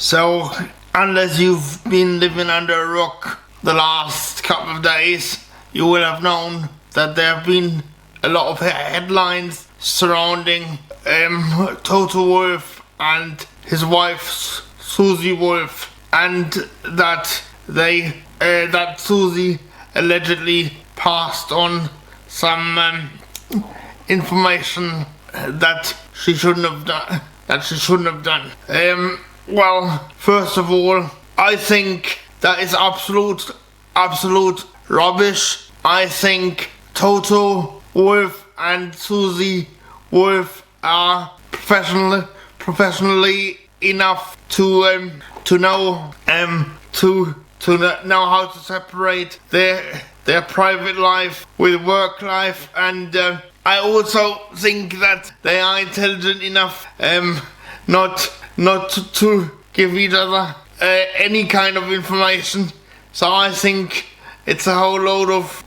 So, unless you've been living under a rock the last couple of days, you will have known that there have been a lot of headlines surrounding Toto Wolff and his wife Susie Wolff, and that Susie allegedly passed on some information that she shouldn't have done. Well, first of all, I think that is absolute rubbish. I think Toto Wolff and Susie Wolff are professionally enough to know how to separate their private life with work life, and I also think that they are intelligent enough not to give each other any kind of information. So I think it's a whole load of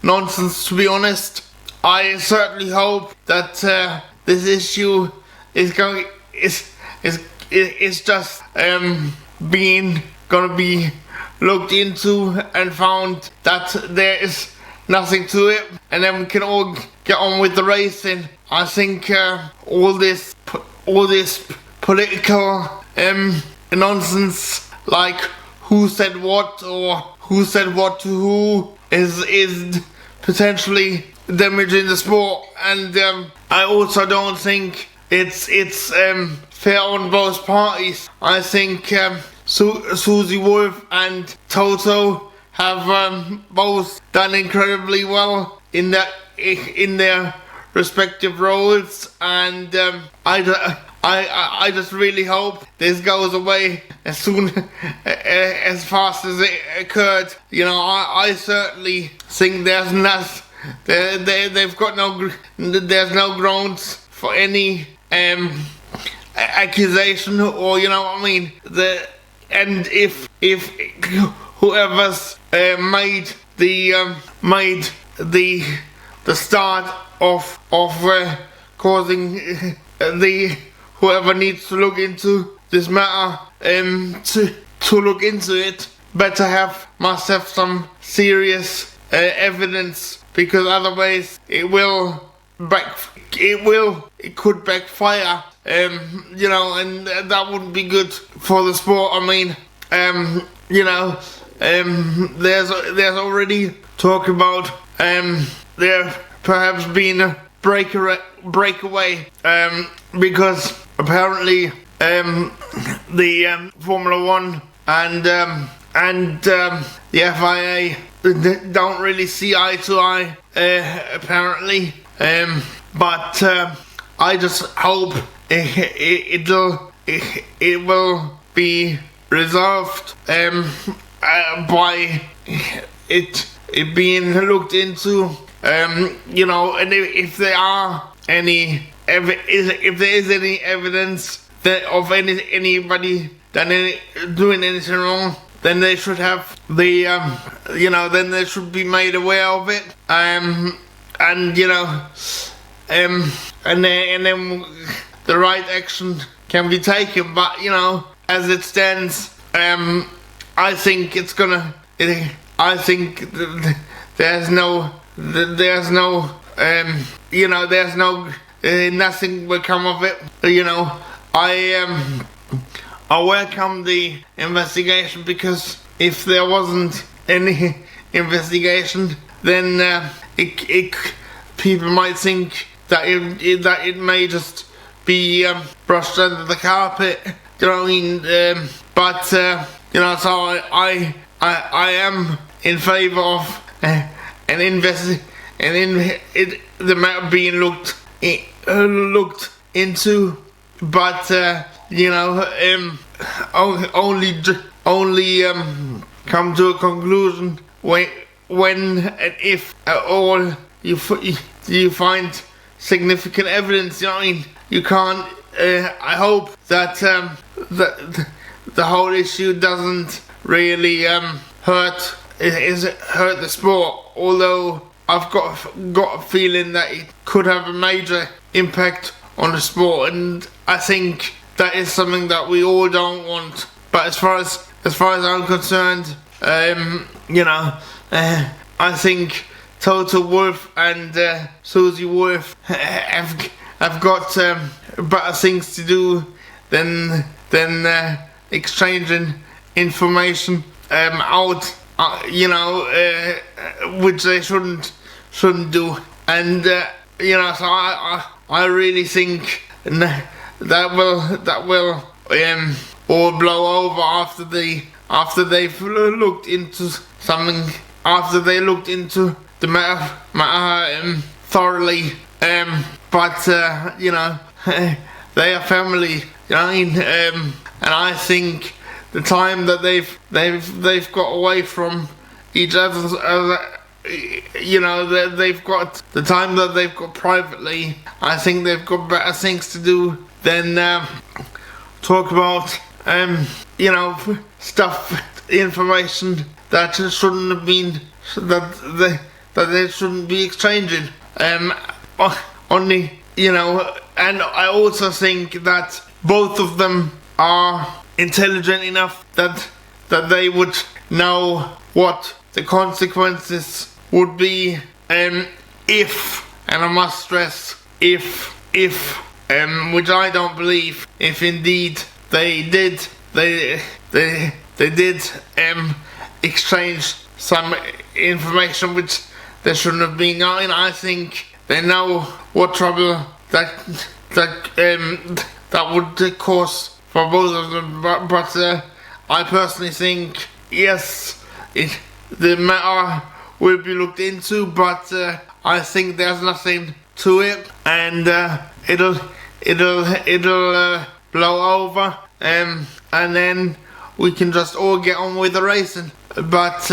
nonsense, to be honest. I certainly hope that this issue is just gonna be looked into and found that there is nothing to it, and then we can all get on with the racing. I think all this political nonsense, like who said what or who said what to who, is potentially damaging the sport, and I also don't think it's fair on both parties. I think Susie Wolff and Toto have both done incredibly well in their respective roles, and I just really hope this goes away as fast as it occurred. You know, I certainly think there's no grounds for any accusation, or you know what I mean. And if whoever's made the start of causing whoever needs to look into this matter to look into it must have some serious evidence, because otherwise it could backfire, you know, and that wouldn't be good for the sport. I mean, you know, there's already talk about there perhaps being a breakaway, because apparently the Formula 1 and the FIA don't really see eye to eye, apparently, but I just hope it will be resolved by it being looked into, you know, and if there is any evidence that of anybody doing anything wrong, then they should have then they should be made aware of it, and you know, and then the right action can be taken. But you know, as it stands, I think there's nothing will come of it. You know, I welcome the investigation, because if there wasn't any investigation, then people might think that it may just be brushed under the carpet. You know what I mean? But you know, so I am in favour of the matter being looked into, but you know, only come to a conclusion when and if at all you find significant evidence. You know what I mean? You can't. I hope that the whole issue doesn't really hurt the sport, although I've got a feeling that it could have a major impact on the sport, and I think that is something that we all don't want. But as far as I'm concerned, you know, I think Toto Wolff and Susie Wolff have got better things to do than exchanging information out, you know, which they shouldn't do. And you know, so I really think that will all blow over after they've looked into something, after they looked into the matter thoroughly. But you know, they are family, you know what I mean? And I think the time that they've got away from each other, you know, they've got the time that they've got privately, I think they've got better things to do than talk about you know, stuff, information that shouldn't have been, that they shouldn't be exchanging. Only, you know, and I also think that both of them are intelligent enough that they would know what the consequences would be if, and I must stress if, which I don't believe, if indeed they did exchange some information which they shouldn't have been in. I think they know what trouble that would cause for both of them. But I personally think, yes, the matter will be looked into, but I think there's nothing to it, and it'll blow over, and then we can just all get on with the racing. But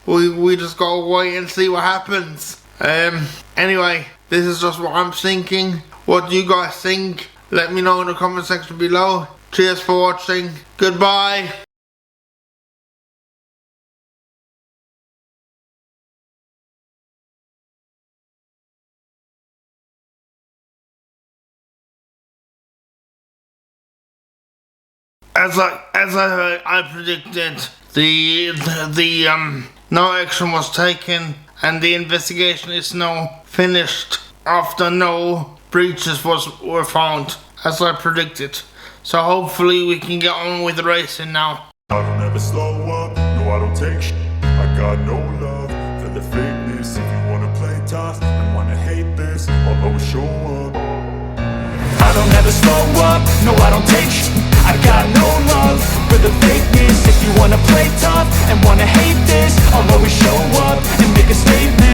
we just gotta wait and see what happens. Anyway, this is just what I'm thinking. What do you guys think? Let me know in the comment section below. Cheers for watching. Goodbye. As I predicted, the no action was taken, and the investigation is now finished after no breaches were found, as I predicted. So hopefully we can get on with the racing now. I don't ever slow up, no I don't take shit. I got no love for the fakeness. If you wanna play tough and wanna hate this, I'll always show up. I don't ever slow up, no I don't take shit. I got no love for the fakeness. If you wanna play tough